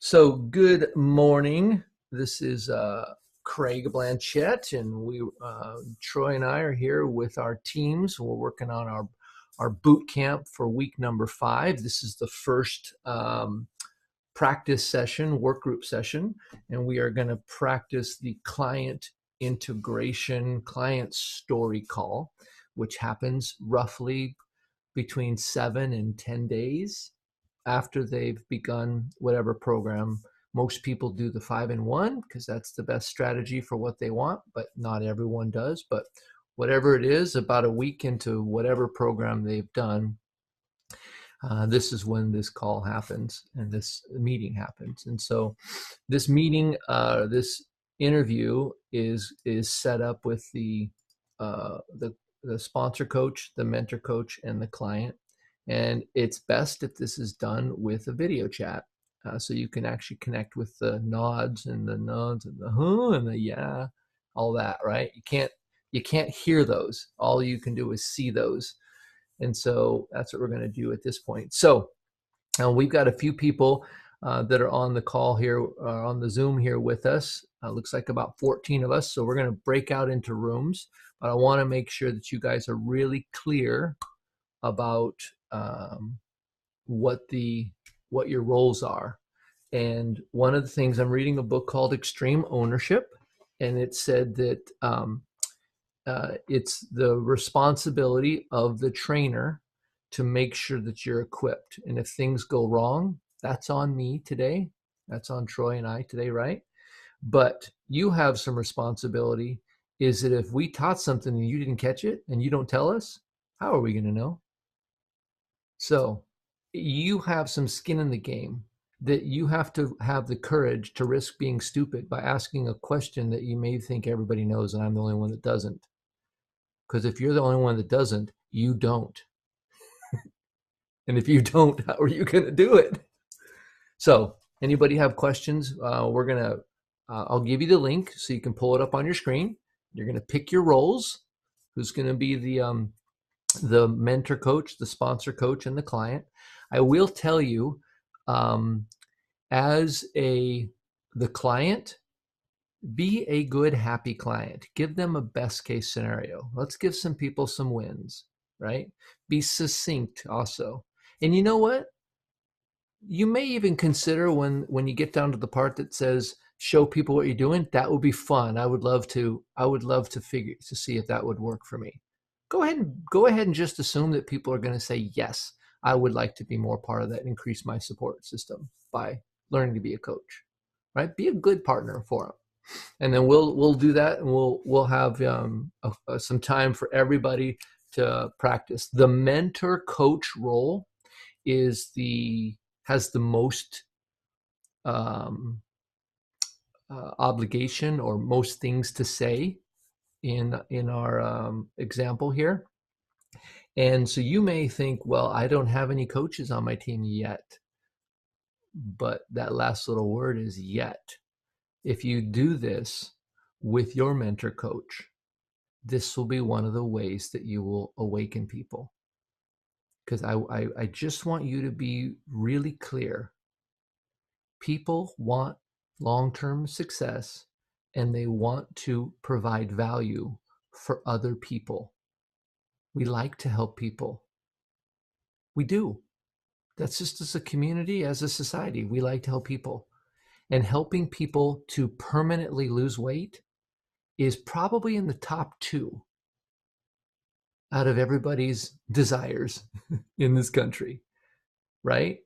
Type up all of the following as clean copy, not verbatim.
So good morning. This is Craig Blanchett, and Troy and I are here with our teams. We're working on our boot camp for week number 5. This is the first practice session, work group session, and we are going to practice the client integration, client story call, which happens roughly between 7 and 10 days after they've begun whatever program. Most people do the 5-in-1 because that's the best strategy for what they want, but not everyone does. But whatever it is, about a week into whatever program they've done, this is when this call happens and this meeting happens. And so this meeting, this interview is set up with the sponsor coach, the mentor coach, and the client. And it's best if this is done with a video chat, so you can actually connect with the nods and the huh and the yeah, all that, right? You can't hear those. All you can do is see those. And so that's what we're going to do at this point. So we've got a few people that are on the call here, on the Zoom here with us. Looks like about 14 of us. So we're going to break out into rooms, but I want to make sure that you guys are really clear about what your roles are. And one of the things, I'm reading a book called Extreme Ownership, and it said that it's the responsibility of the trainer to make sure that you're equipped. And if things go wrong, that's on me today. That's on Troy and I today, right? But you have some responsibility. Is that if we taught something and you didn't catch it and you don't tell us, how are we going to know? So you have some skin in the game, that you have to have the courage to risk being stupid by asking a question that you may think everybody knows and I'm the only one that doesn't. Because if you're the only one that doesn't, you don't. And if you don't, how are you going to do it? So anybody have questions? I'll give you the link so you can pull it up on your screen. You're going to pick your roles. Who's going to be the mentor coach, the sponsor coach, and the client. I will tell you, as the client, be a good, happy client. Give them a best case scenario. Let's give some people some wins, right? Be succinct also. And you know what? You may even consider when you get down to the part that says show people what you're doing. That would be fun. I would love to see if that would work for me. Go ahead and just assume that people are going to say yes. I would like to be more part of that, increase my support system by learning to be a coach, right? Be a good partner for them. And then we'll do that, and we'll have some time for everybody to practice. The mentor coach role has the most obligation or most things to say in our example here. And so you may think, well, I don't have any coaches on my team yet. But that last little word is yet. If you do this with your mentor coach, this will be one of the ways that you will awaken people. Because I just want you to be really clear. People want long-term success, and they want to provide value for other people. We like to help people. We do. That's just as a community, as a society, we like to help people. And helping people to permanently lose weight is probably in the top 2 out of everybody's desires in this country, right?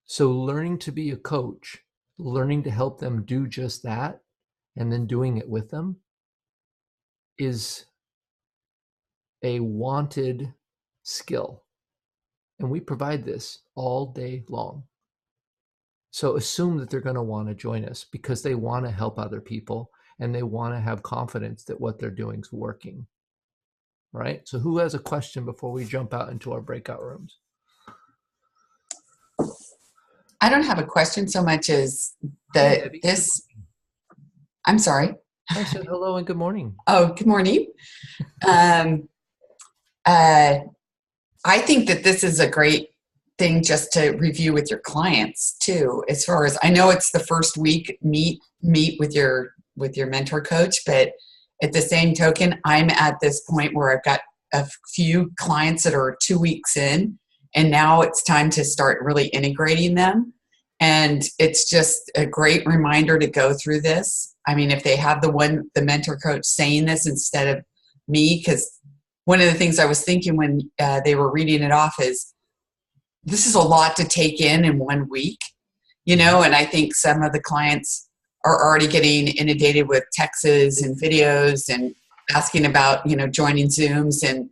So learning to be a coach, learning to help them do just that, and then doing it with them is a wanted skill. And we provide this all day long. So assume that they're going to want to join us because they want to help other people and they want to have confidence that what they're doing is working. Right? So who has a question before we jump out into our breakout rooms? I don't have a question so much as I'm sorry. I said hello and good morning. Oh, good morning. I think that this is a great thing just to review with your clients too. As far as I know, it's the first week meet with your mentor coach, but at the same token, I'm at this point where I've got a few clients that are 2 weeks in, and now it's time to start really integrating them. And it's just a great reminder to go through this. I mean, if they have the mentor coach saying this instead of me, because one of the things I was thinking when they were reading it off is this is a lot to take in 1 week, and I think some of the clients are already getting inundated with texts and videos and asking about, joining Zooms. And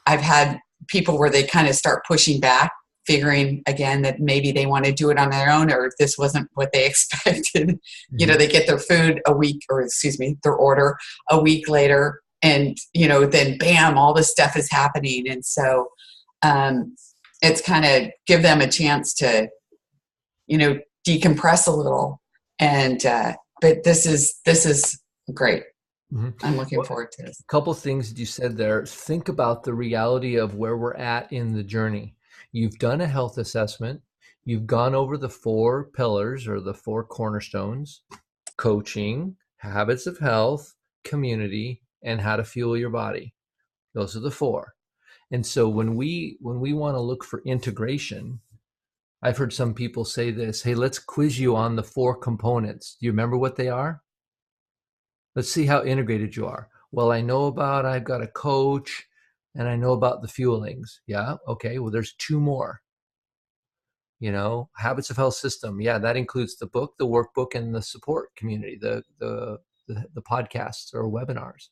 I've had people where they kind of start pushing back, figuring again that maybe they want to do it on their own, or if this wasn't what they expected. They get their food their order a week later, and, then bam, all this stuff is happening. And so, it's kind of give them a chance to, decompress a little. And but this is great. Mm-hmm. I'm looking Well, forward to this. a couple things that you said there. Think about the reality of where we're at in the journey. You've done a health assessment. You've gone over the 4 pillars or the 4 cornerstones: coaching, habits of health, community, and how to fuel your body. Those are the 4. And so when we want to look for integration, I've heard some people say this, hey, let's quiz you on the 4 components. Do you remember what they are? Let's see how integrated you are. Well, I've got a coach, and I know about the fuelings. Yeah, okay, well, there's 2 more. Habits of health system. Yeah, that includes the book, the workbook, and the support community, the podcasts or webinars.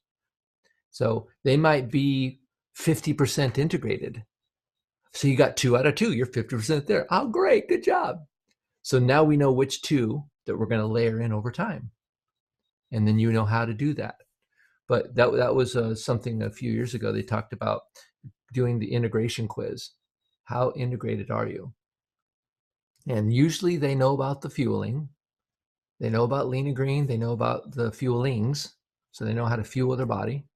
So they might be 50% integrated. So you got 2 out of 2. You're 50% there. Oh, great. Good job. So now we know which 2 that we're going to layer in over time. And then you know how to do that. But that was something a few years ago. They talked about doing the integration quiz. How integrated are you? And usually they know about the fueling. They know about lean and green. They know about the fuelings. So they know how to fuel their body.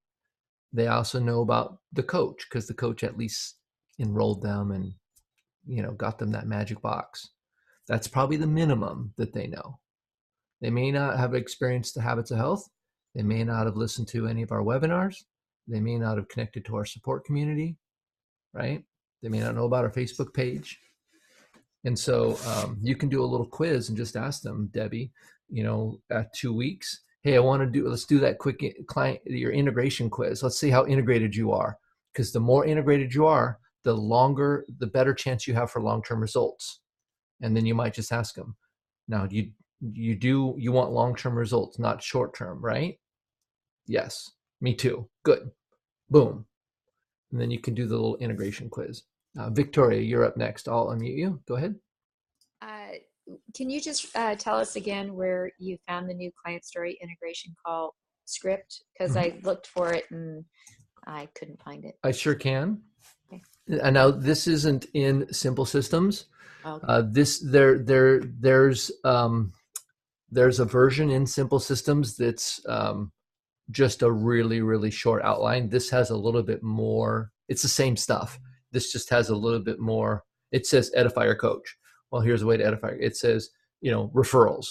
They also know about the coach, because the coach at least enrolled them and got them that magic box. That's probably the minimum that they know. They may not have experienced the habits of health. They may not have listened to any of our webinars. They may not have connected to our support community, right? They may not know about our Facebook page. And so you can do a little quiz and just ask them, Debbie, at 2 weeks, hey, let's do that quick your integration quiz. Let's see how integrated you are. Because the more integrated you are, the better chance you have for long-term results. And then you might just ask them, now, you want long-term results, not short-term, right? Yes, me too. Good. Boom. And then you can do the little integration quiz. Victoria, you're up next. I'll unmute you. Go ahead. Uh, can you just tell us again where you found the new client story integration call script? Because I looked for it and I couldn't find it. I sure can. Okay. And now this isn't in Simple Systems. Okay. There's a version in Simple Systems that's just a really, really short outline. This has a little bit more. It's the same stuff. This just has a little bit more. It says edify your coach. Well, here's a way to edify. It says, referrals.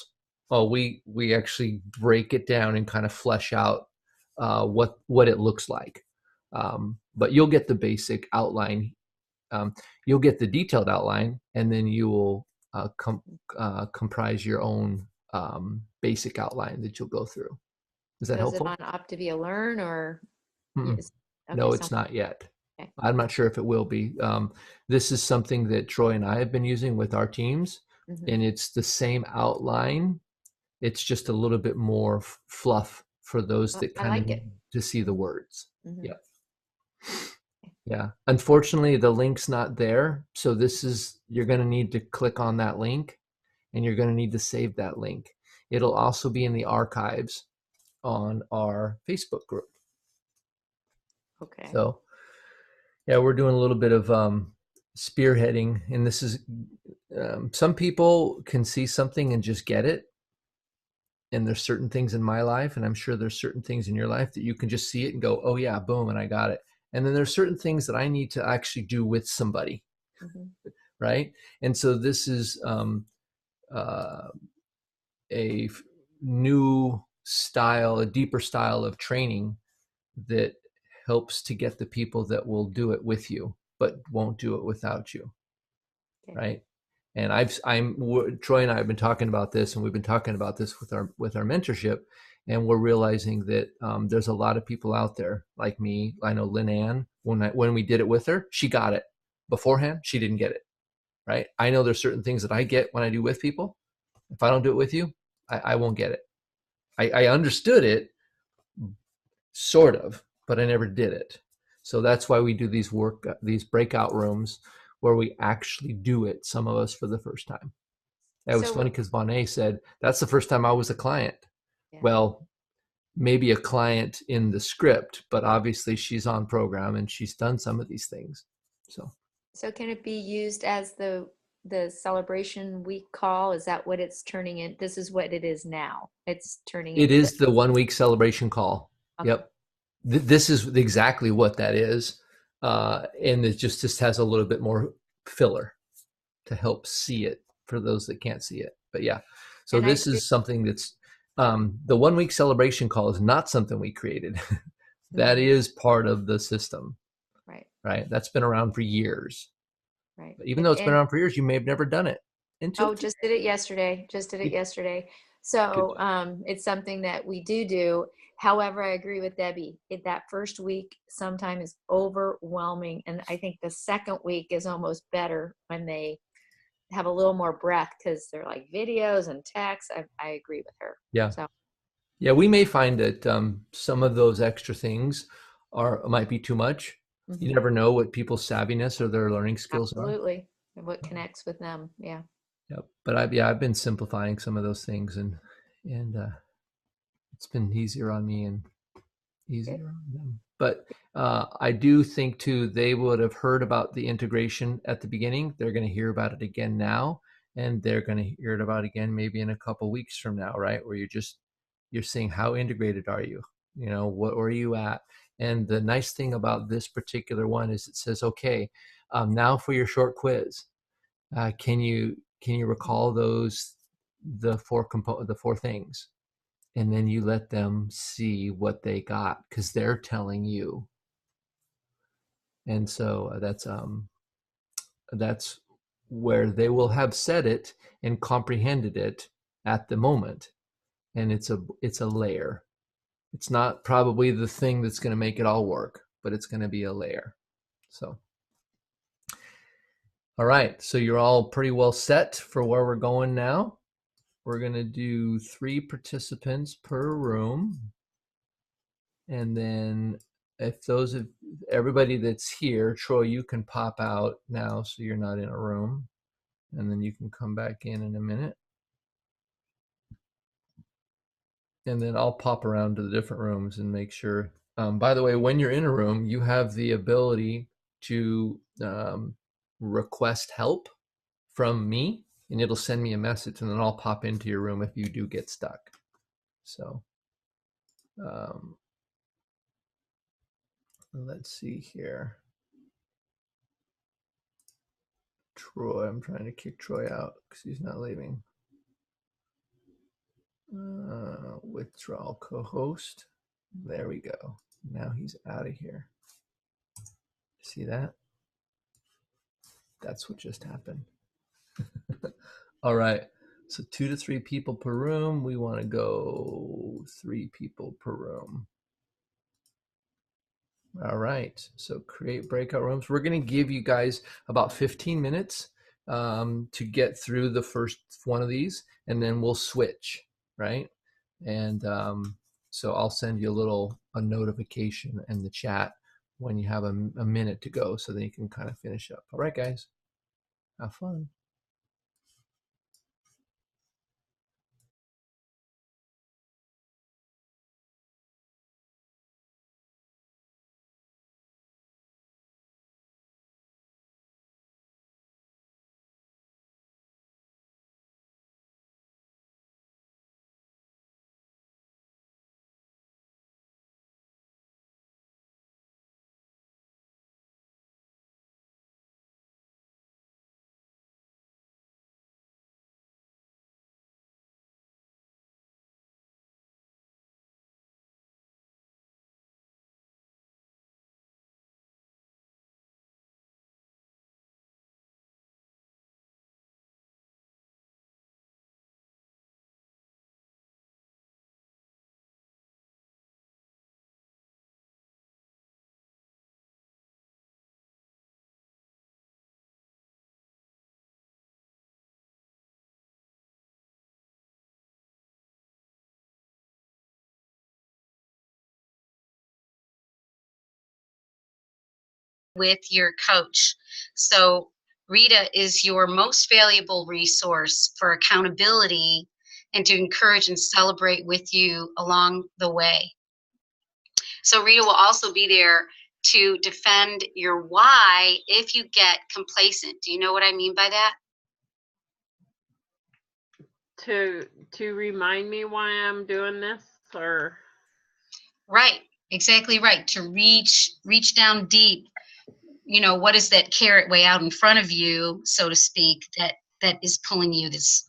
Well, we actually break it down and kind of flesh out what it looks like. But you'll get the basic outline. You'll get the detailed outline, and then you will comprise your own basic outline that you'll go through. Is that helpful? Is it on Optavia Learn or? Okay, no, it's not yet. Okay. I'm not sure if it will be. This is something that Troy and I have been using with our teams, and it's the same outline. It's just a little bit more fluff for those that kind of need to see the words. Yeah. Yeah. Unfortunately, the link's not there. So you're going to need to click on that link, and you're going to need to save that link. It'll also be in the archives on our Facebook group. Okay. So yeah, we're doing a little bit of spearheading, and this is some people can see something and just get it. And there's certain things in my life, and I'm sure there's certain things in your life that you can just see it and go, oh yeah, boom, and I got it. And then there's certain things that I need to actually do with somebody. right? And so this is uh, a new style, a deeper style of training that helps to get the people that will do it with you, but won't do it without you, Okay. right? And Troy and I have been talking about this, and we've been talking about this with our mentorship, and we're realizing that there's a lot of people out there like me. I know Lynn Ann. When we did it with her, she got it. Beforehand, she didn't get it. Right? I know there's certain things that I get when I do with people. If I don't do it with you, I won't get it. I understood it, sort of, but I never did it. So that's why we do these breakout rooms where we actually do it. Some of us for the first time. It was So funny because Bonet said that's the first time I was a client. yeah. Well, maybe a client in the script, but obviously she's on program and she's done some of these things. So So can it be used as the celebration week call? Is that what it's turning in? This is what it is now. It's turning it into the is the 1 week celebration call. okay. Yep. This is exactly what that is. And it just has a little bit more filler to help see it for those that can't see it. But yeah, so And I this see, is something that's the 1 week celebration call is not something we created. That mhm, is part of the system, right, right? That's been around for years. right. But even though it's been And around for years, you may have never done it until oh, today. just did it yesterday. Just did it Good, yesterday. good So job. it's something that we do. However, I agree with Debbie. That first week sometimes is overwhelming. And I think the second week is almost better when they have a little more breath because they're like videos and text. I agree with her. Yeah. So Yeah, we may find that some of those extra things might be too much. You mhm, never know what people's savviness or their learning skills are. absolutely. And what connects with them. Yeah. Yep. But I've been simplifying some of those things, and it's been easier on me and Good. easier on them. But I do think too they would have heard about the integration at the beginning. They're going to hear about it again now, and they're going to hear it about again maybe in a couple weeks from now, right? Where you're seeing how integrated are you? You know, what where are you at? And the nice thing about this particular one is it says, okay, now for your short quiz. Can you recall the four things? And then you let them see what they got because they're telling you. And so that's where they will have said it and comprehended it at the moment. And it's a layer. It's not probably the thing that's going to make it all work, but it's going to be a layer. So all right, so you're all pretty well set for where we're going now. We're going to do 3 participants per room. And then if those of everybody that's here, Troy, you can pop out now so you're not in a room. And then you can come back in a minute. And then I'll pop around to the different rooms and make sure. By the way, when you're in a room, you have the ability to request help from me, and it'll send me a message, and then I'll pop into your room if you do get stuck. So um, let's see here. Troy, I'm trying to kick Troy out because he's not leaving. Withdrawal co-host. There we go. Now he's out of here. See that? That's what just happened. All right. So 2 to 3 people per room. We want to go 3 people per room. All right. So create breakout rooms. We're going to give you guys about 15 minutes to get through the first one of these, and then we'll switch, right? And so I'll send you a notification in the chat when you have a minute to go so that you can kind of finish up. All right, guys. Have fun. with your coach. So Rita is your most valuable resource for accountability and to encourage and celebrate with you along the way. So Rita will also be there to defend your why if you get complacent. Do you know what I mean by that? To remind me why I'm doing this, or Right, exactly right. To reach down deep. You know, what is that carrot way out in front of you, so to speak, that is pulling you this,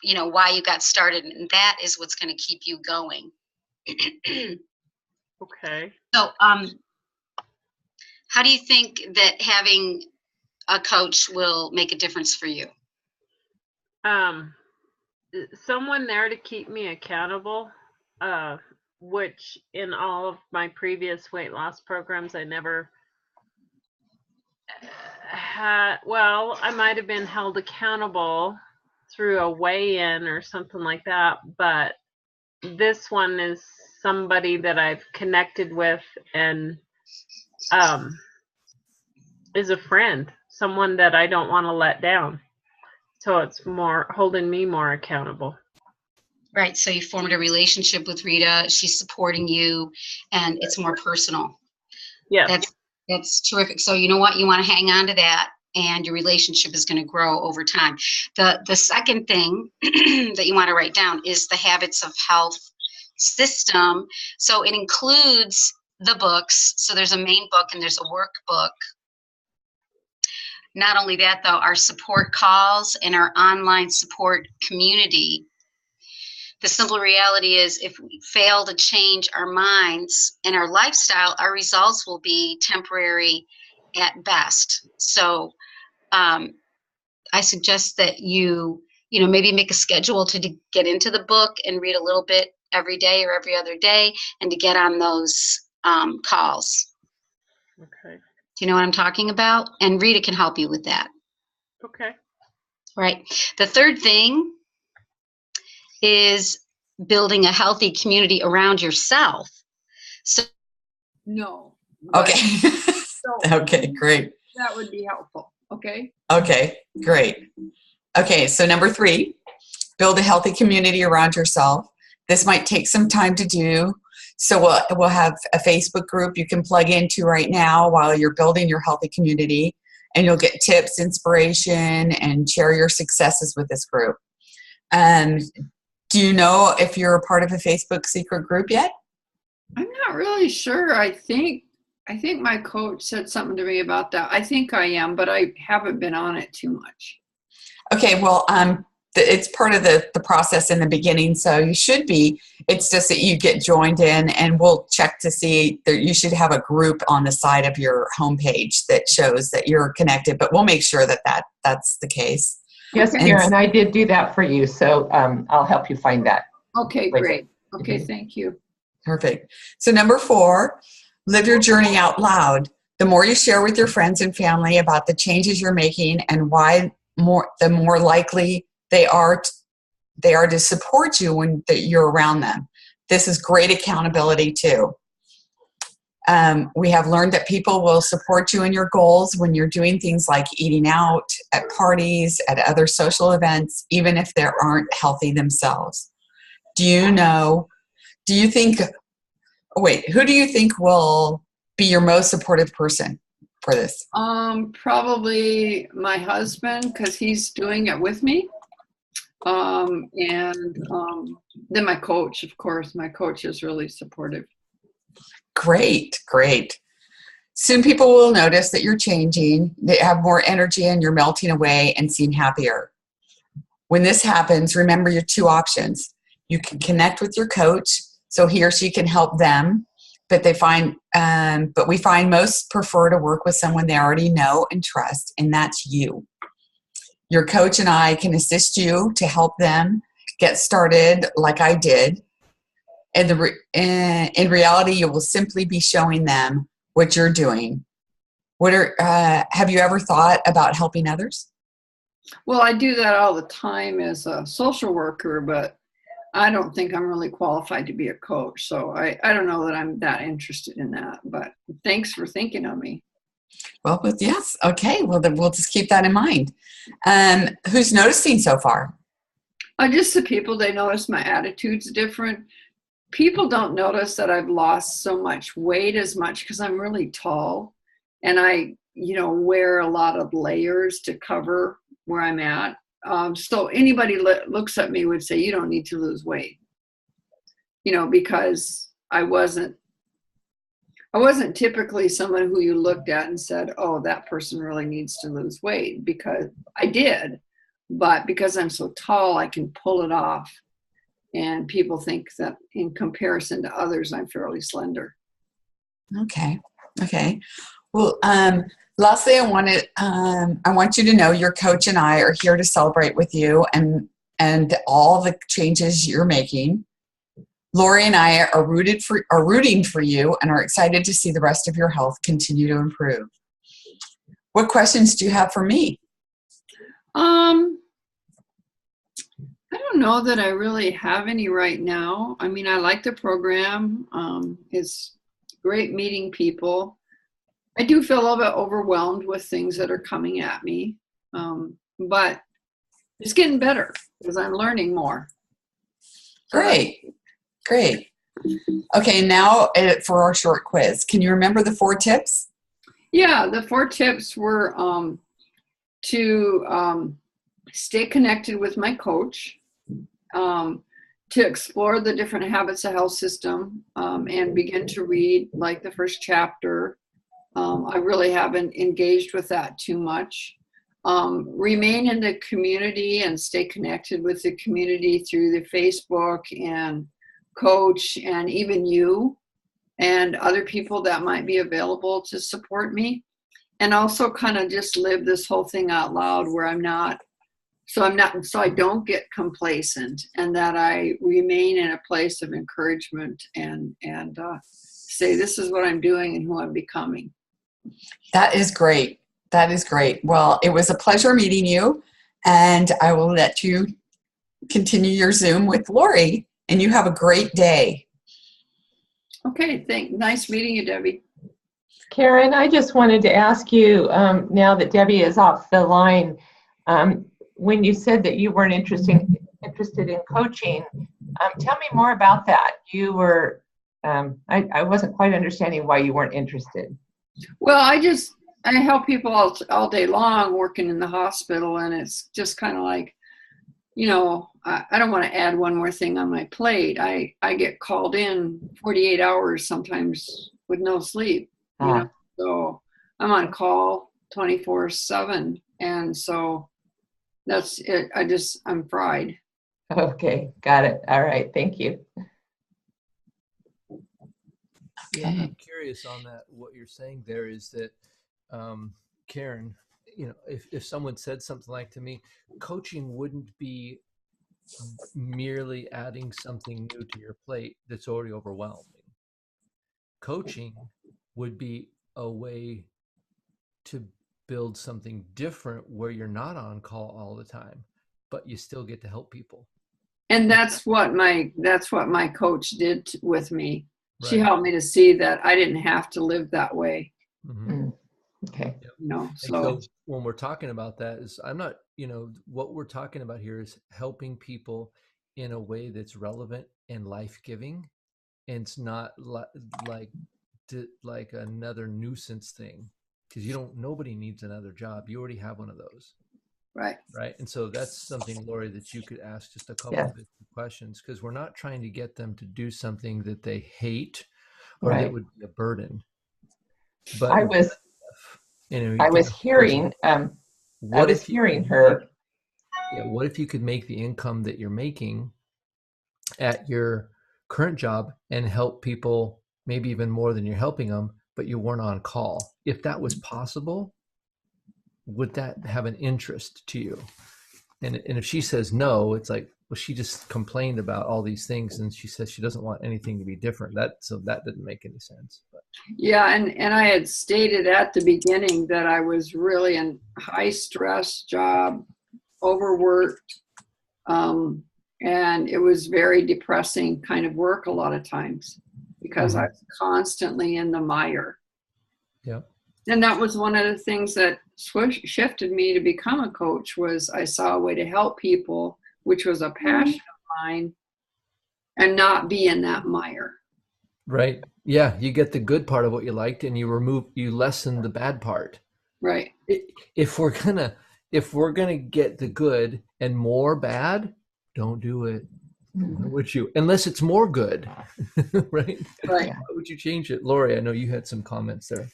you know, why you got started, and that is what's going to keep you going. okay. So, how do you think that having a coach will make a difference for you? Someone there to keep me accountable, which in all of my previous weight loss programs I never had. Well, I might have been held accountable through a weigh-in or something like that, but this one is somebody that I've connected with and is a friend, someone that I don't want to let down. So it's more holding me more accountable. Right. So you formed a relationship with Rita. She's supporting you, and it's more personal. Yeah. That's terrific. So you know what? You want to hang on to that, and your relationship is going to grow over time. The second thing that you want to write down is the Habits of Health system. So it includes the books. So there's a main book and there's a workbook. Not only that, though, our support calls and our online support community. The simple reality is if we fail to change our minds and our lifestyle, our results will be temporary at best. So I suggest that you know, maybe make a schedule to get into the book and read a little bit every day or every other day, and to get on those calls. Okay. Do you know what I'm talking about? And Rita can help you with that. Okay. Right. The third thing is building a healthy community around yourself. So No. Okay. So Okay, great. that would be helpful. Okay. Okay, great. Okay, so number 3, build a healthy community around yourself. This might take some time to do. So we'll have a Facebook group you can plug into right now while you're building your healthy community, and you'll get tips, inspiration, and share your successes with this group. Do you know if you're a part of a Facebook secret group yet? I'm not really sure. I think my coach said something to me about that. I think I am, but I haven't been on it too much. Okay, well, it's part of the process in the beginning, so you should be. It's just that you get joined in, and we'll check to see that you should have a group on the side of your homepage that shows that you're connected, but we'll make sure that that's the case. Yes, Karen, I did do that for you, so I'll help you find that. Okay, great. Okay, thank you. Perfect. So number 4, live your journey out loud. The more you share with your friends and family about the changes you're making and why the more likely they are to support you when you're around them. This is great accountability too. We have learned that people will support you in your goals when you're doing things like eating out, at parties, at other social events, even if they aren't healthy themselves. Who do you think will be your most supportive person for this? Probably my husband, because he's doing it with me. And then my coach, of course. My coach is really supportive. Great. Soon people will notice that you're changing, they have more energy, and you're melting away and seem happier. When this happens, remember your 2 options. You can connect with your coach so he or she can help them, but we find most prefer to work with someone they already know and trust, and that's you. Your coach and I can assist you to help them get started like I did. And in reality, you will simply be showing them what you're doing. Have you ever thought about helping others? Well, I do that all the time as a social worker, but I don't think I'm really qualified to be a coach. So I don't know that I'm that interested in that, but thanks for thinking of me. Well, yes. Okay. Well, then we'll just keep that in mind. Who's noticing so far? Just the people, they notice my attitude's different. People don't notice that I've lost so much weight as much because I'm really tall and I, wear a lot of layers to cover where I'm at. So anybody looks at me would say, you don't need to lose weight, because I wasn't typically someone who you looked at and said, oh, that person really needs to lose weight, because I did. But because I'm so tall, I can pull it off. And people think that in comparison to others, I'm fairly slender. Okay. Well, lastly, I want you to know your coach and I are here to celebrate with you and all the changes you're making. Lori and I are rooting for you and are excited to see the rest of your health continue to improve. What questions do you have for me? I don't know that I really have any right now. I mean, I like the program. It's great meeting people. I do feel a little bit overwhelmed with things that are coming at me, but it's getting better because I'm learning more. Great. Okay, now for our short quiz. Can you remember the 4 tips? Yeah, the 4 tips were to stay connected with my coach, to explore the different habits of health system, and begin to read like the first chapter. I really haven't engaged with that too much. Remain in the community and stay connected with the community through the Facebook and coach and even you and other people that might be available to support me. And also kind of just live this whole thing out loud where so I don't get complacent, and that I remain in a place of encouragement and say, this is what I'm doing and who I'm becoming. That is great. Well, it was a pleasure meeting you, and I will let you continue your Zoom with Lori, and you have a great day. Okay, nice meeting you, Debbie. Karen, I just wanted to ask you, now that Debbie is off the line, when you said that you weren't interested in coaching, tell me more about that. You were, I wasn't quite understanding why you weren't interested. Well, I help people all day long working in the hospital, and it's just kind of like, I don't want to add one more thing on my plate. I get called in 48 hours sometimes with no sleep, so I'm on call 24/7, and so that's it. I'm fried. Okay, got it. All right, thank you. Yeah, I'm curious on that. What you're saying there is that, Karen, if someone said something like to me, coaching wouldn't be merely adding something new to your plate that's already overwhelming. Coaching would be a way to build something different where you're not on call all the time, but you still get to help people. And that's what my coach did with me. Right. She helped me to see that I didn't have to live that way. Mm-hmm. Okay. So when we're talking about that, is I'm not, what we're talking about here is helping people in a way that's relevant and life-giving, and it's not like another nuisance thing, because nobody needs another job. You already have one of those. Right. And so that's something, Lori, that you could ask just a couple of questions, because we're not trying to get them to do something that they hate or that would be a burden. But I was hearing her. Yeah, what if you could make the income that you're making at your current job and help people maybe even more than you're helping them, but you weren't on call? If that was possible, would that have an interest to you? And if she says no, it's like, well, she just complained about all these things, and she says she doesn't want anything to be different. So that didn't make any sense. But. Yeah, and I had stated at the beginning that I was really in high stress job, overworked, and it was very depressing kind of work a lot of times because I was constantly in the mire. Yeah. And that was one of the things that shifted me to become a coach, was I saw a way to help people, which was a passion of mine, and not be in that mire. Right. Yeah. You get the good part of what you liked and you lessen the bad part. Right. If we're gonna get the good and more bad, don't do it. Why would you? Unless it's more good, right? Right. Why would you change it? Lori, I know you had some comments there.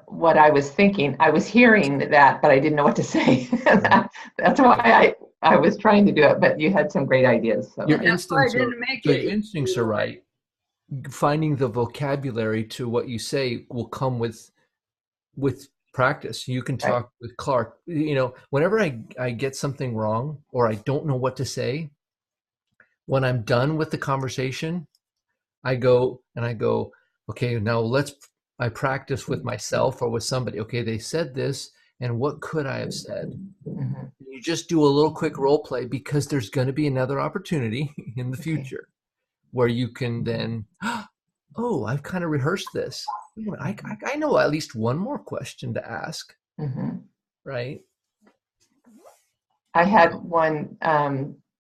What I was thinking, I was hearing that, but I didn't know what to say. That's why I was trying to do it, but you had some great ideas. So Your That's why I instincts are didn't make your it. instincts are right. Finding the vocabulary to what you say will come with practice. You can talk with Clark. Whenever I get something wrong or I don't know what to say, when I'm done with the conversation, I go, okay, now I practice with myself or with somebody. Okay, they said this, and what could I have said? Mhm. You just do a little quick role play, because there's going to be another opportunity in the future where you can then, oh, I've kind of rehearsed this. I know at least one more question to ask, Mhm. right? I had one.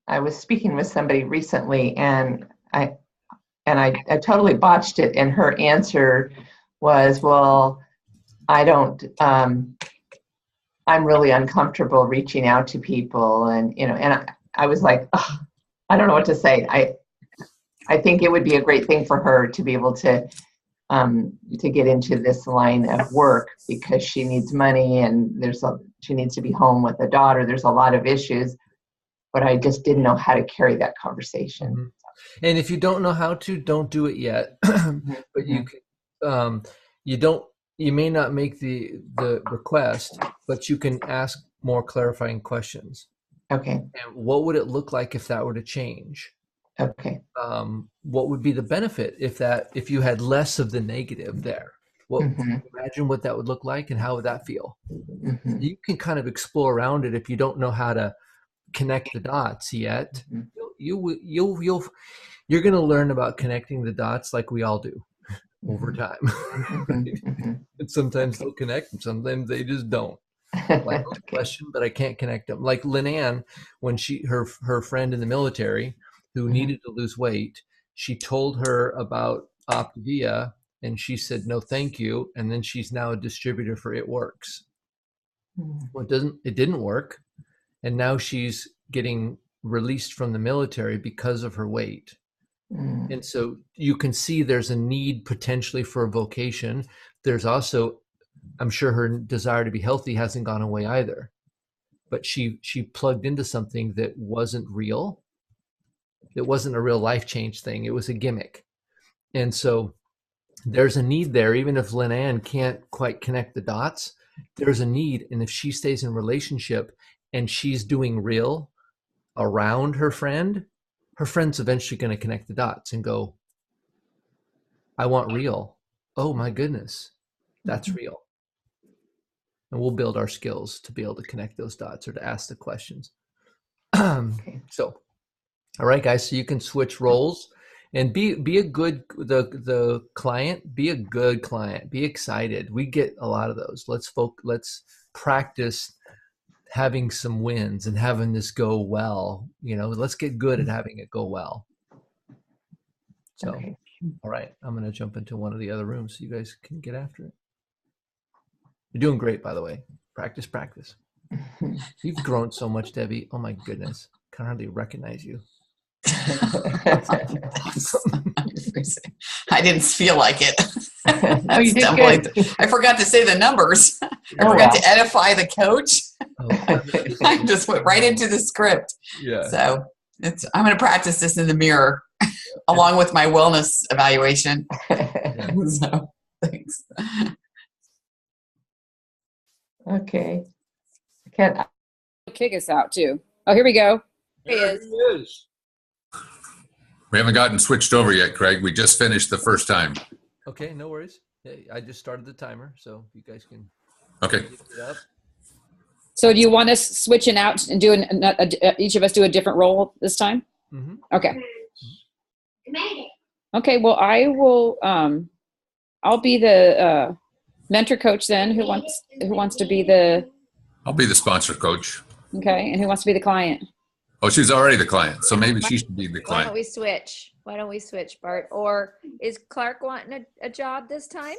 I was speaking with somebody recently, and I totally botched it. And her answer was, "Well, I don't. I'm really uncomfortable reaching out to people, and I was like, "Ugh, I don't know what to say." I think it would be a great thing for her to be able to get into this line of work, because she needs money, and she needs to be home with a daughter. There's a lot of issues, but I just didn't know how to carry that conversation. Mm-hmm. And if you don't know how to, don't do it yet. But you can, you may not make the request, but you can ask more clarifying questions. Okay. And what would it look like if that were to change? Okay. What would be the benefit if you had less of the negative there? Imagine what that would look like, and how would that feel? Mm-hmm. You can kind of explore around it. If you don't know how to connect the dots yet, you're going to learn about connecting the dots like we all do over time. Right? And sometimes they'll connect, and sometimes they just don't. Like, question, but I can't connect them. Like Lynn, when her friend in the military who needed to lose weight, she told her about Optavia, and she said no thank you, and then she's now a distributor for It Works. Well, it didn't work, and now she's getting released from the military because of her weight. And so you can see there's a need potentially for a vocation. There's also, I'm sure her desire to be healthy hasn't gone away either, but she plugged into something that wasn't real. It wasn't a real life change thing. It was a gimmick. And so there's a need there. Even if Lynn Ann can't quite connect the dots, there's a need. And if she stays in relationship and she's doing real around her friend's eventually going to connect the dots and go, I want real. Oh my goodness, that's real. And we'll build our skills to be able to connect those dots or to ask the questions. So, all right, guys, so you can switch roles and be a good, the client, be a good client, be excited. We get a lot of those. Let's practice having some wins and having this go well. Let's get good at having it go well. So, all right, I'm going to jump into one of the other rooms so you guys can get after it. You're doing great, by the way. Practice. You've grown so much, Debbie. Oh my goodness. Can hardly recognize you. Awesome. I didn't feel like it. Oh, you did good. I forgot to say the numbers. I forgot to edify the coach. I just went right into the script. Yeah. So I'm going to practice this in the mirror along with my wellness evaluation. So thanks. Okay. Can kick us out too. Oh, here we go. There he is. We haven't gotten switched over yet, Craig. We just finished the first time. Okay, no worries. I just started the timer, so you guys can. Okay. Get it up. So do you want us switching out and doing each of us do a different role this time? Mm-hmm. Okay. Okay. Well, I will. I'll be the mentor coach then. Who wants to be the, I'll be the sponsor coach. okay, and who wants to be the client? Oh, she's already the client, so maybe she should be the Why don't client. we switch? Why don't we switch, Bart? Or is Clark wanting a job this time?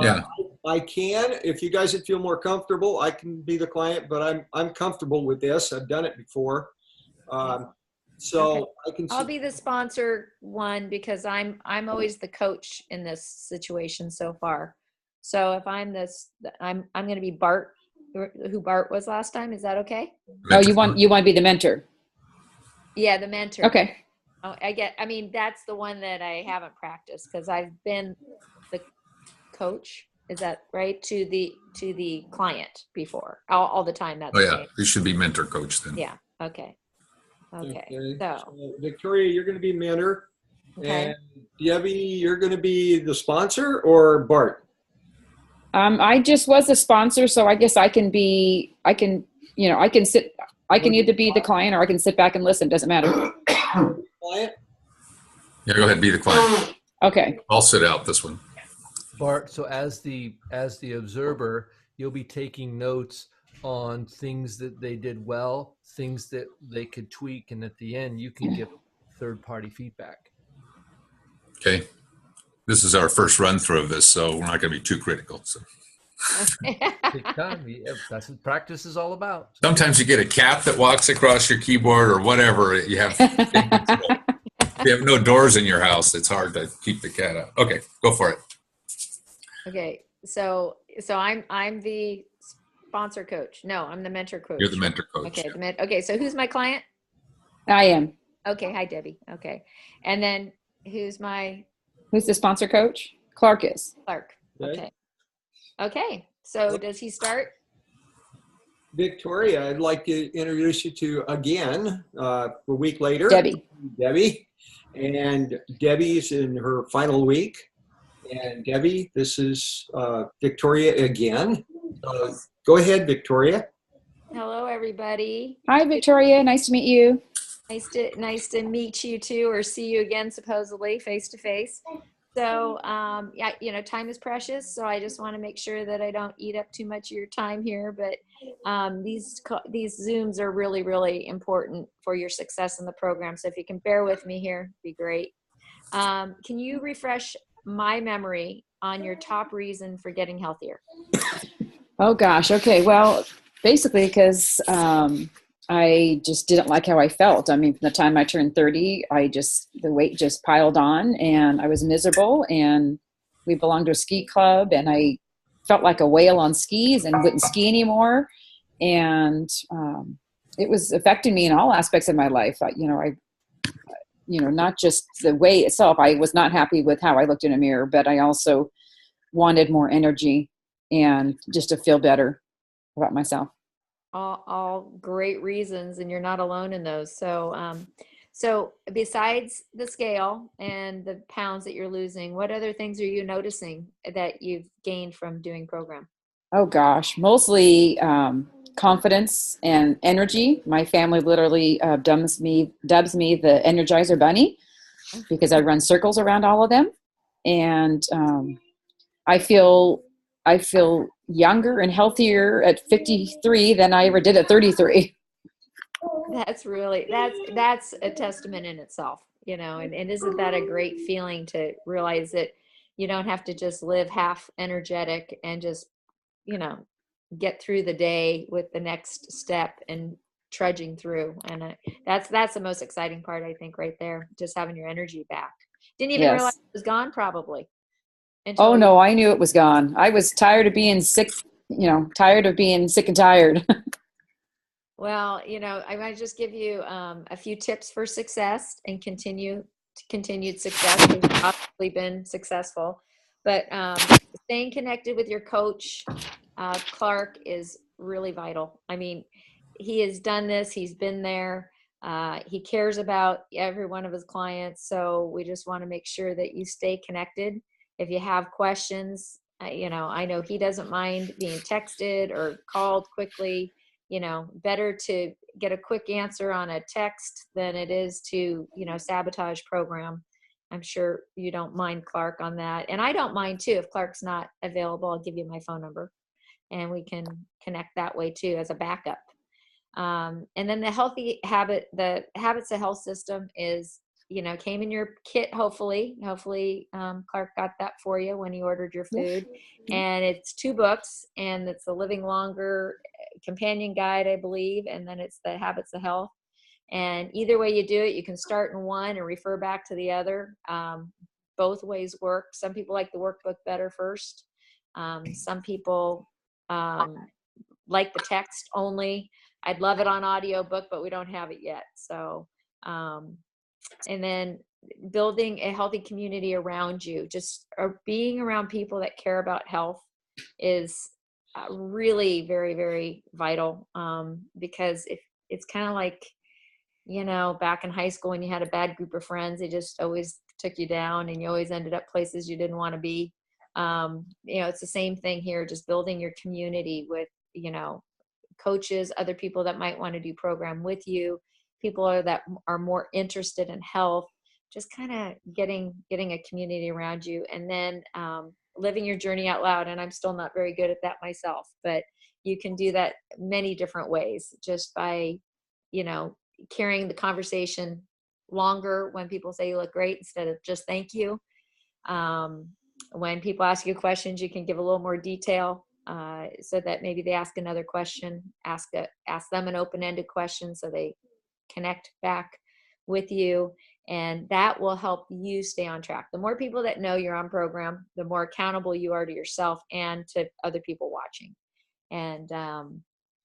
Yeah. I can, if you guys would feel more comfortable, I can be the client, but I'm comfortable with this. I've done it before. So Okay. I can. I'll be the sponsor one because I'm always the coach in this situation so far. So if I'm I'm going to be Bart, who Bart was last time. Is that okay? Oh, you want to be the mentor? Yeah, the mentor. Okay. Oh, I mean, that's the one that I haven't practiced because I've been the coach. Is that right? To the client before all the time. That's Oh yeah, okay. you should be mentor coach then. Yeah. Okay. Okay. So Victoria, you're going to be mentor. Okay. And Debbie, you're going to be the sponsor, or Bart? I just was a sponsor, so I guess I can either be the client or I can sit back and listen. Doesn't matter. Client? Yeah, go ahead, be the client. Okay. I'll sit out this one. Bart, so as the observer, you'll be taking notes on things that they did well, things that they could tweak, and at the end you can give third-party feedback. Okay. This is our first run through of this, so we're not going to be too critical. So Take time. Yeah, that's what practice is all about. sometimes you get a cat that walks across your keyboard or whatever. You have you have no doors in your house. It's hard to keep the cat out. Okay, go for it. Okay. So I'm the sponsor coach. No, I'm the mentor coach. You're the mentor coach. Okay. Okay. So who's my client? I am. Okay. Hi, Debbie. Okay. And then who's Who's the sponsor coach? Clark is. Clark? Okay. Okay. Okay. So does he start? Victoria, I'd like to introduce you to again a week later. Debbie. And Debbie's in her final week. And Debbie, this is Victoria again. Go ahead, Victoria. Hello, everybody. Hi, Victoria. Nice to meet you. Nice to meet you too, or see you again, supposedly face to face. So, yeah, time is precious. So I just want to make sure that I don't eat up too much of your time here. But these Zooms are really, really important for your success in the program. So if you can bear with me here, it'd be great. Can you refresh my memory on your top reason for getting healthier? Oh gosh. Okay. Well, basically because I just didn't like how I felt. I mean, from the time I turned 30, the weight just piled on and I was miserable, and we belonged to a ski club and I felt like a whale on skis and wouldn't ski anymore. And it was affecting me in all aspects of my life. Not just the weight itself. I was not happy with how I looked in a mirror, but I also wanted more energy and just to feel better about myself. All great reasons, and you're not alone in those. So besides the scale and the pounds that you're losing, what other things are you noticing that you've gained from doing program? Oh gosh, mostly confidence and energy. My family literally dubs me the Energizer Bunny because I run circles around all of them, and I feel younger and healthier at 53 than I ever did at 33. That's a testament in itself, and isn't that a great feeling to realize that you don't have to just live half energetic and just, get through the day with the next step and trudging through. And that's the most exciting part, I think, right there, just having your energy back. Didn't even realize it was gone probably. Oh no, I knew it was gone. I was tired of being sick, tired of being sick and tired. Well, I might just give you a few tips for success and continued success. You've obviously been successful, but staying connected with your coach, Clark, is really vital. I mean, he has done this. He's been there. He cares about every one of his clients. So we just want to make sure that you stay connected. If you have questions, I know he doesn't mind being texted or called quickly. Better to get a quick answer on a text than it is to, sabotage program. I'm sure you don't mind Clark on that. And I don't mind too. If Clark's not available, I'll give you my phone number and we can connect that way too as a backup. And then the habits of health system is, came in your kit. Hopefully, Clark got that for you when he ordered your food. And it's 2 books, and it's the Living Longer companion guide, I believe. And then it's the Habits of Health. And either way you do it, you can start in one and refer back to the other. Both ways work. Some people like the workbook better first. Some people like the text only. I'd love it on audiobook, but we don't have it yet. So, and then building a healthy community around you, just being around people that care about health is really very, very vital. Because if it's kind of like, back in high school when you had a bad group of friends, they just always took you down and you always ended up places you didn't want to be. It's the same thing here, just building your community with, coaches, other people that might want to do program with you, people that are more interested in health, just kind of getting a community around you, and then living your journey out loud. And I'm still not very good at that myself, but you can do that many different ways, just by, carrying the conversation longer when people say you look great instead of just thank you. When people ask you questions, you can give a little more detail, so that maybe they ask another question, ask them an open-ended question so they connect back with you, and that will help you stay on track. The more people that know you're on program, the more accountable you are to yourself and to other people watching. And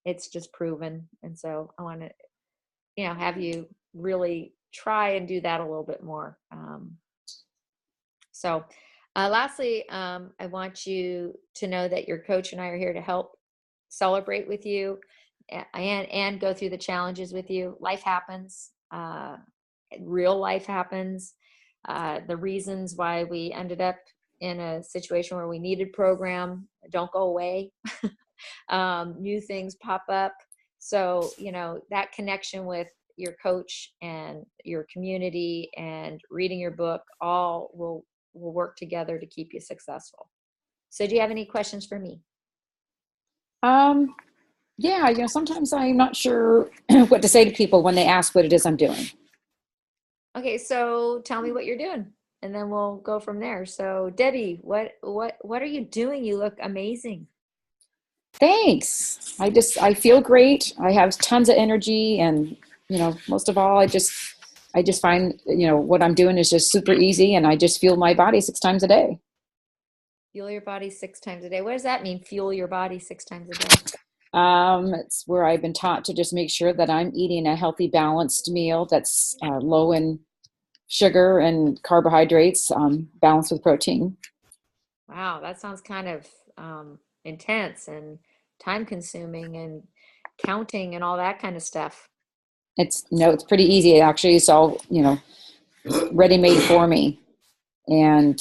it's just proven. And so I want to, have you really try and do that a little bit more. Lastly, I want you to know that your coach and I are here to help celebrate with you and go through the challenges with you. Life happens. Real life happens. The reasons why we ended up in a situation where we needed program don't go away. New things pop up. So, that connection with your coach and your community and reading your book all will work together to keep you successful. So do you have any questions for me? Yeah, sometimes I'm not sure what to say to people when they ask what it is I'm doing. Okay, so tell me what you're doing and then we'll go from there. So Debbie, what are you doing? You look amazing. Thanks. I feel great. I have tons of energy, and most of all, I just find what I'm doing is just super easy, and I just fuel my body 6 times a day. Fuel your body 6 times a day. What does that mean? Fuel your body 6 times a day. It's where I've been taught to just make sure that I'm eating a healthy, balanced meal that's low in sugar and carbohydrates, balanced with protein. Wow, that sounds kind of intense and time consuming and counting and all that kind of stuff. It's pretty easy. Actually, it's all, ready made for me. And,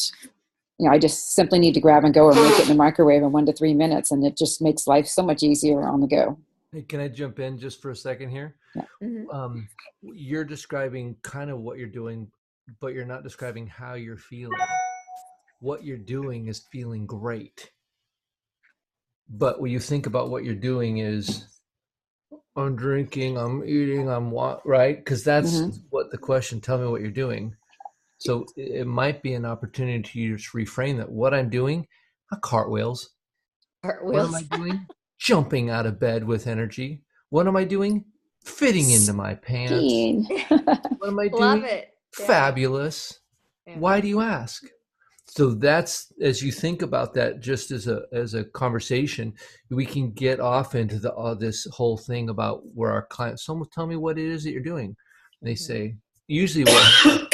I just simply need to grab and go or make it in the microwave in 1 to 3 minutes. And it just makes life so much easier on the go. Hey, can I jump in just for a second here? Yeah. Mm-hmm. You're describing kind of what you're doing, but you're not describing how you're feeling. What you're doing is feeling great. But when you think about what you're doing is, I'm drinking, I'm eating, I'm what, right? Because that's what the question, tell me what you're doing. So it might be an opportunity to just reframe that. What I'm doing, cartwheels. What am I doing? Jumping out of bed with energy. What am I doing? Fitting into my pants. What am I doing? Love it. Fabulous. Yeah. Why do you ask? So that's, as you think about that, just as a conversation, we can get off into this whole thing about where our clients, someone tell me what it is that you're doing. And they say, usually what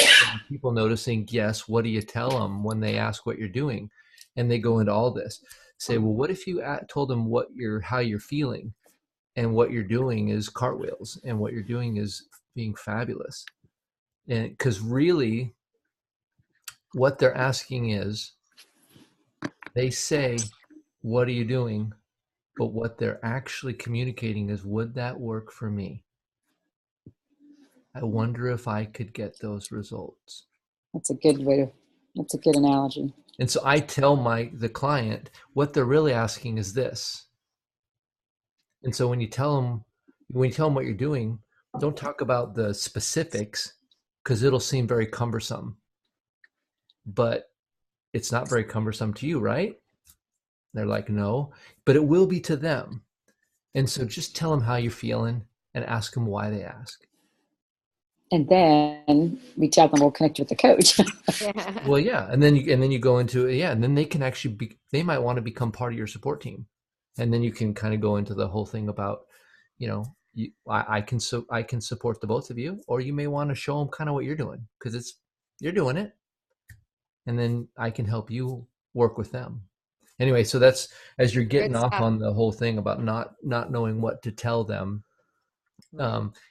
people noticing, yes, what do you tell them when they ask what you're doing? And they go into all this. Say, well, what if you told them how you're feeling, and what you're doing is cartwheels, and what you're doing is being fabulous? And because really, what they're asking is, they say, what are you doing? But what they're actually communicating is, would that work for me? I wonder if I could get those results. That's a good way to, that's a good analogy. And so I tell the client what they're really asking is this. And so when you tell them what you're doing, don't talk about the specifics because it'll seem very cumbersome. But it's not very cumbersome to you, right? They're like, no, but it will be to them. And so just tell them how you're feeling and ask them why they ask. And then we tell them we'll connect with the coach. Yeah. Well, yeah, and then you go into it, yeah, and then they can actually they might want to become part of your support team, and then you can kind of go into the whole thing about, I can support the both of you, or you may want to show them kind of what you're doing because you're doing it, and then I can help you work with them. Anyway, so that's as you're getting off on the whole thing about not knowing what to tell them.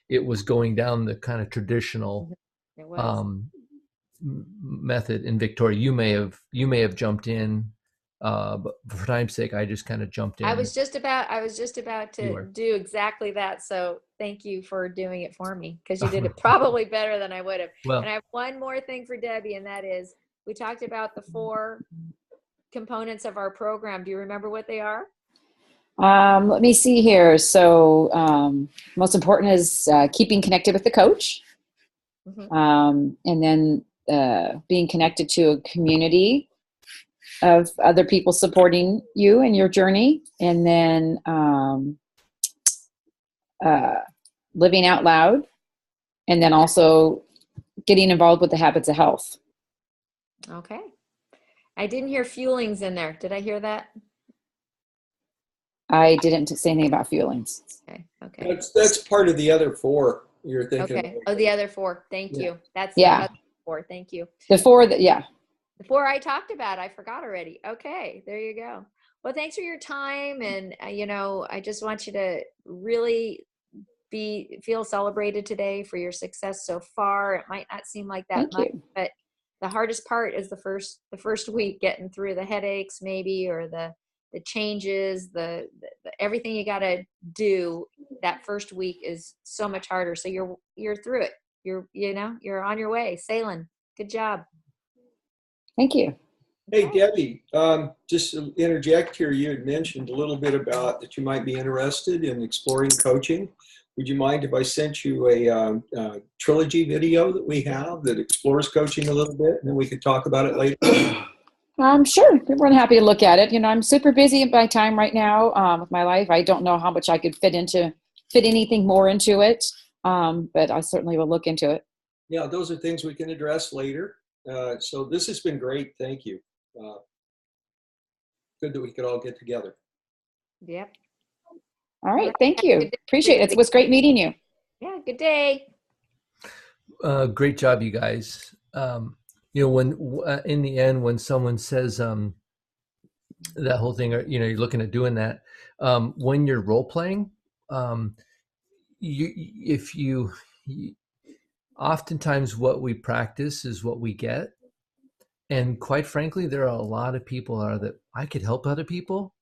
It was going down the kind of traditional method. In Victoria, you may have jumped in, but for time's sake, I just kind of jumped in. I was just about to do exactly that. So thank you for doing it for me because you did it probably better than I would have. Well, and I have one more thing for Debbie, and that is we talked about the 4 components of our program. Do you remember what they are? Let me see here. So most important is keeping connected with the coach. And then being connected to a community of other people supporting you in your journey. And then living out loud. And then also getting involved with the habits of health. Okay. I didn't hear fuelings in there. Did I hear that? I didn't say anything about feelings. Okay. That's part of the other 4 you're thinking. Okay. Oh, the other 4. Thank you. That's the other 4. Thank you. The 4 that, yeah. The 4 I talked about, I forgot already. Okay. There you go. Well, thanks for your time. And, I just want you to really feel celebrated today for your success so far. It might not seem like that much, but the hardest part is the first week, getting through the headaches maybe, or the changes, the everything you got to do that first week is so much harder. So you're through it. You're on your way, sailing. Good job. Thank you. Hey, Debbie, just to interject here, you had mentioned a little bit about that you might be interested in exploring coaching. Would you mind if I sent you a trilogy video that we have that explores coaching a little bit, and then we could talk about it later? I'm sure. We're happy to look at it. I'm super busy by time right now with my life. I don't know how much I could fit anything more into it, but I certainly will look into it. Yeah, those are things we can address later. So this has been great. Thank you. Good that we could all get together. Yep. All right. Thank you. Appreciate it. It was great meeting you. Yeah. Good day. Great job, you guys. When in the end, when someone says that whole thing, you're looking at doing that, when you're role playing, oftentimes what we practice is what we get. And quite frankly, there are a lot of people that I could help other people.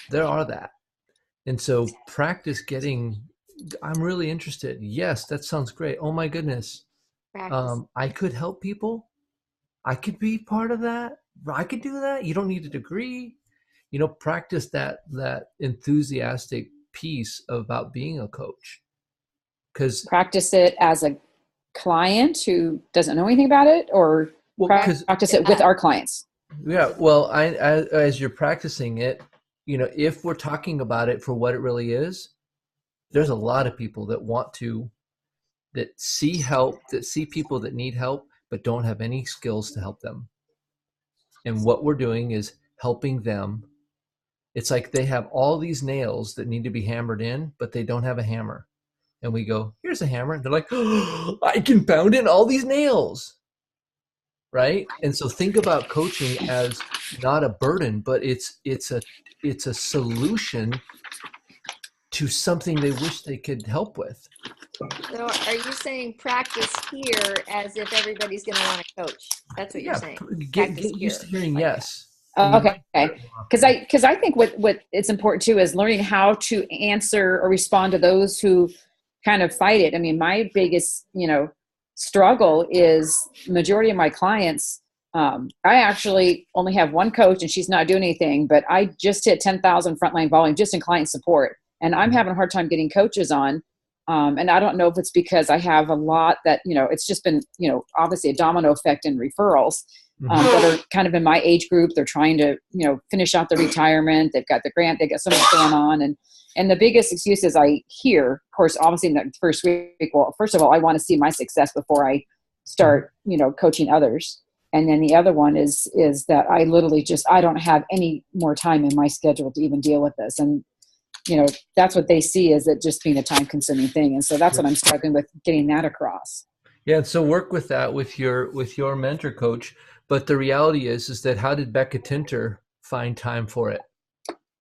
There are that. And so practice I'm really interested. Yes, that sounds great. Oh my goodness. I could help people. I could be part of that. I could do that. You don't need a degree. Practice that enthusiastic piece about being a coach. Because practice it as a client who doesn't know anything about it, or practice it with our clients. Yeah. Well, as you're practicing it, if we're talking about it for what it really is, there's a lot of people that see help, that see people that need help, but don't have any skills to help them. And what we're doing is helping them. It's like they have all these nails that need to be hammered in, but they don't have a hammer. And we go, here's a hammer. And they're like, oh, I can pound in all these nails. Right? And so think about coaching as not a burden, but it's a solution to something they wish they could help with. So are you saying practice here as if everybody's going to want to coach? That's what you're saying. Get used to hearing yes. Okay. Because I think what it's important too is learning how to answer or respond to those who kind of fight it. I mean, my biggest, struggle is majority of my clients, I actually only have one coach and she's not doing anything, but I just hit 10,000 frontline volume just in client support. And I'm having a hard time getting coaches on. And I don't know if it's because I have a lot that, it's just been, obviously a domino effect in referrals that are kind of in my age group. They're trying to, finish out their retirement. They've got the grant, they've got so much going on. And the biggest excuses I hear, of course, obviously in the first week, well, first of all, I want to see my success before I start, coaching others. And then the other one is that I literally I don't have any more time in my schedule to even deal with this. And, that's what they see is it just being a time consuming thing. And so that's what I'm struggling with, getting that across. Yeah. And so work with that with your mentor coach. But the reality is that how did Becca Tinter find time for it?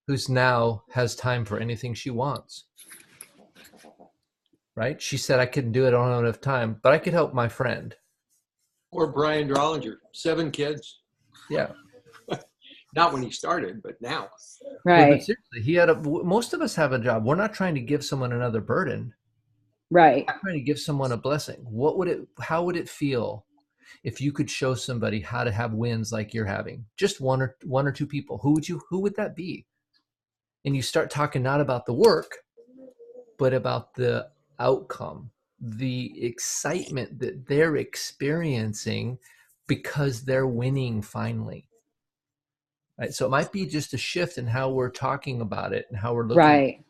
Who's now has time for anything she wants. Right? She said, I couldn't do it. I don't have enough time, but I could help my friend. Or Brian Drollinger, 7 kids. Yeah. Not when he started, but now. Right. But seriously, most of us have a job. We're not trying to give someone another burden. Right. We're trying to give someone a blessing. How would it feel if you could show somebody how to have wins like you're having? Just one or two people. Who would that be? And you start talking not about the work, but about the outcome, the excitement that they're experiencing because they're winning finally. Right? So it might be just a shift in how we're talking about it and how we're looking. Right.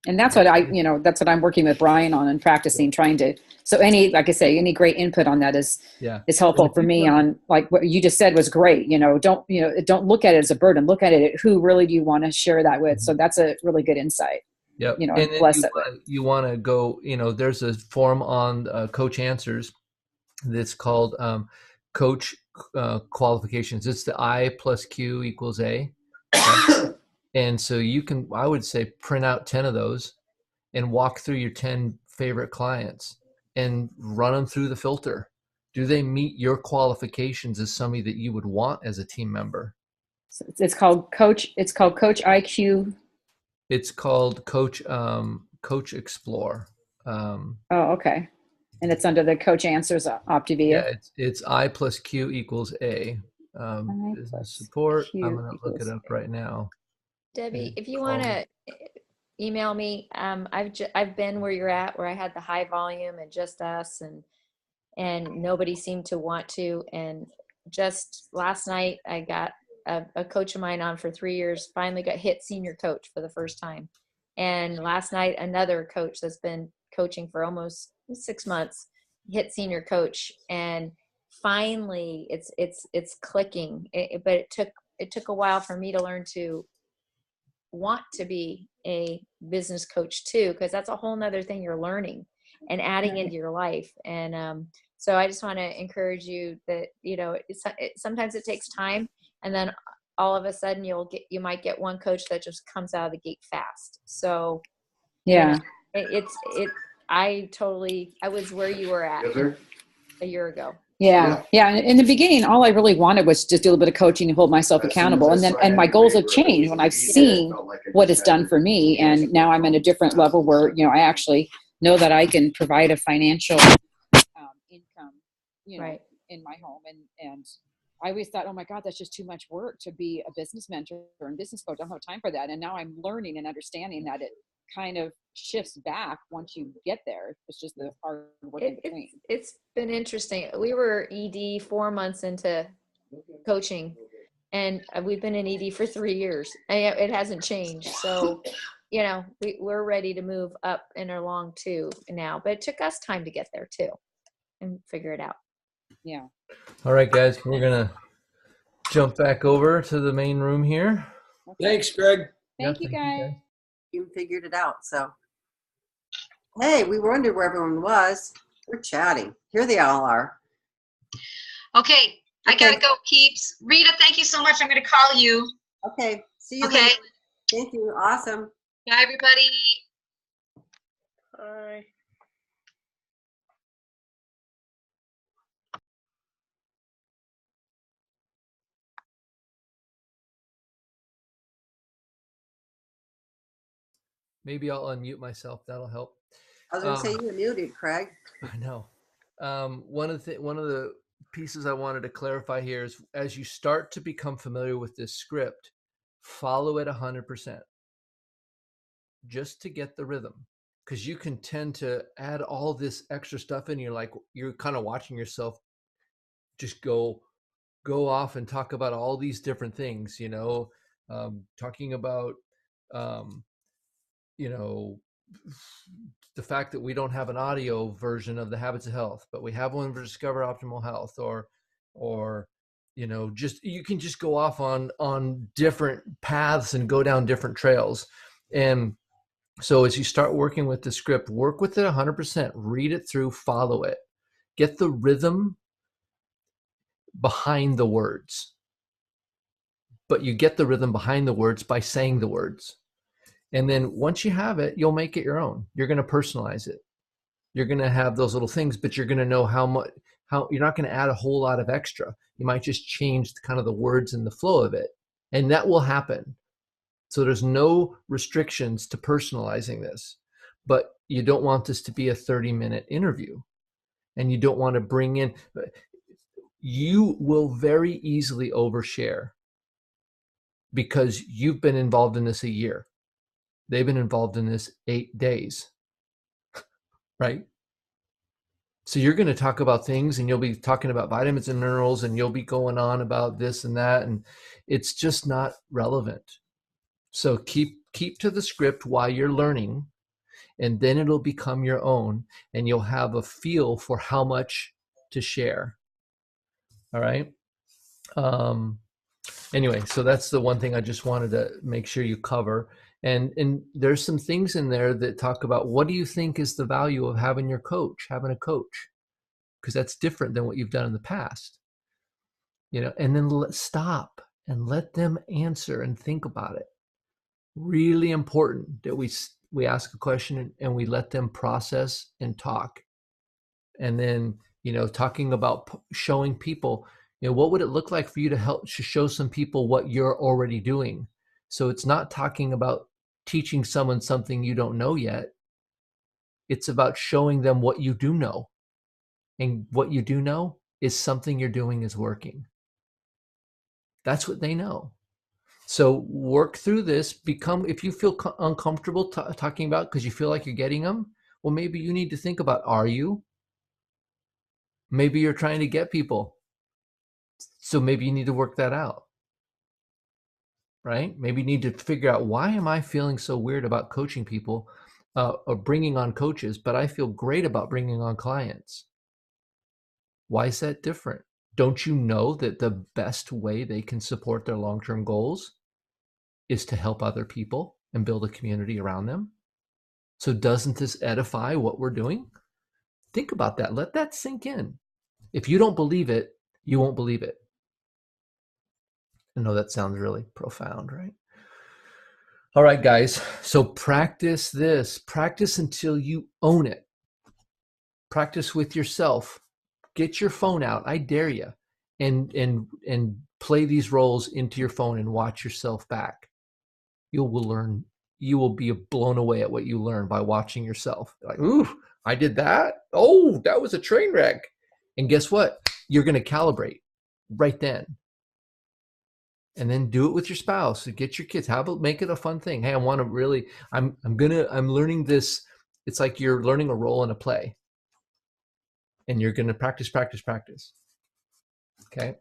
And that's what that's what I'm working with Brian on and practicing, trying to, so like I say, any great input on that is helpful for me on, like what you just said was great. Don't look at it as a burden, look at it, who really do you want to share that with? So that's a really good insight. Yep. And bless it. You want to go, there's a form on Coach Answers that's called Coach Qualifications. It's the I plus Q equals A. Okay? And so I would say print out 10 of those and walk through your 10 favorite clients and run them through the filter. Do they meet your qualifications as somebody that you would want as a team member? So it's called Coach IQ. It's called Coach Explore. Okay. And it's under the Coach Answers OptiVia. Yeah, it's I plus Q equals A. Business support. I'm going to look it up right now. Debbie, if you want to email me, I've been where you're at, where I had the high volume and just us, and nobody seemed to want to. And just last night, I got a coach of mine on for 3 years, finally got hit senior coach for the first time. And last night, another coach that's been coaching for almost 6 months hit senior coach, and finally it's clicking. But it took a while for me to learn to want to be a business coach too, because that's a whole nother thing you're learning and adding into your life. And so I just want to encourage you that sometimes it takes time, and then all of a sudden you might get one coach that just comes out of the gate fast. So I was where you were at a year ago. Yeah. In the beginning, all I really wanted was just do a little bit of coaching and hold myself accountable. And my goals have changed when I've seen what it's done for me. And now I'm in a different level where, I actually know that I can provide a financial income, in my home. And I always thought, oh my God, that's just too much work to be a business mentor and business coach. I don't have time for that. And now I'm learning and understanding that it kind of shifts back once you get there. It's just the hard work in between. It's been interesting. We were ED 4 months into coaching, and we've been in ED for 3 years. And it hasn't changed. So, we're ready to move up and along too now. But it took us time to get there too and figure it out. Yeah. All right, guys, we're going to jump back over to the main room here. Thanks, Greg. Thank you, guys. You figured it out. So, hey, we wondered where everyone was. We're chatting. Here they all are. Okay, I gotta go, Keeps. Rita, thank you so much. I'm gonna call you. Okay, see you Okay. later. Thank you. Awesome. Bye, everybody. Bye. Maybe I'll unmute myself. That'll help. I was going to say you were muted, Craig. I know. One of the pieces I wanted to clarify here is as you start to become familiar with this script, follow it 100% just to get the rhythm. Because you can tend to add all this extra stuff in. You're kind of watching yourself just go off and talk about all these different things, talking about, um, you know, the fact that we don't have an audio version of the Habits of Health, but we have one for Discover Optimal Health, or just you can just go off on different paths and go down different trails. And so as you start working with the script, work with it 100%, read it through, follow it, get the rhythm behind the words. But you get the rhythm behind the words by saying the words. And then once you have it, you'll make it your own. You're going to personalize it. You're going to have those little things, but you're going to know how you're not going to add a whole lot of extra. You might just change kind of the words and the flow of it. And that will happen. So there's no restrictions to personalizing this, but you don't want this to be a 30-minute interview. And you don't want to bring in, you will very easily overshare because you've been involved in this a year. They've been involved in this 8 days, right? So you're going to talk about things and you'll be talking about vitamins and minerals and you'll be going on about this and that. And it's just not relevant. So keep to the script while you're learning, and then it'll become your own and you'll have a feel for how much to share. All right. Anyway, so that's the one thing I just wanted to make sure you cover. And there's some things in there that talk about what do you think is the value of having a coach, because that's different than what you've done in the past. And then stop and let them answer and think about it. Really important that we ask a question and we let them process and talk. And then, talking about showing people, what would it look like for you to show some people what you're already doing? So it's not talking about teaching someone something you don't know yet. It's about showing them what you do know. And what you do know is something you're doing is working. That's what they know. So work through this. If you feel uncomfortable talking about because you feel like you're getting them, well, maybe you need to think about, are you? Maybe you're trying to get people. So maybe you need to work that out. Right? Maybe you need to figure out, why am I feeling so weird about coaching people or bringing on coaches, but I feel great about bringing on clients? Why is that different? Don't you know that the best way they can support their long-term goals is to help other people and build a community around them? So doesn't this edify what we're doing? Think about that. Let that sink in. If you don't believe it, you won't believe it. I know that sounds really profound, right? All right, guys. So practice this. Practice until you own it. Practice with yourself. Get your phone out. I dare you. And play these roles into your phone and watch yourself back. You will learn. You will be blown away at what you learn by watching yourself. Like, ooh, I did that. Oh, that was a train wreck. And guess what? You're going to calibrate right then. And then do it with your spouse. Get your kids. Make it a fun thing. Hey, I'm learning this. It's like you're learning a role in a play. And you're going to practice. Okay.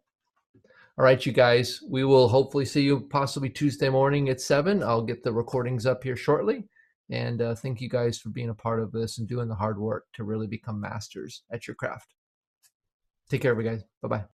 All right, you guys. We will hopefully see you possibly Tuesday morning at 7. I'll get the recordings up here shortly. And thank you guys for being a part of this and doing the hard work to really become masters at your craft. Take care, everybody, guys. Bye-bye.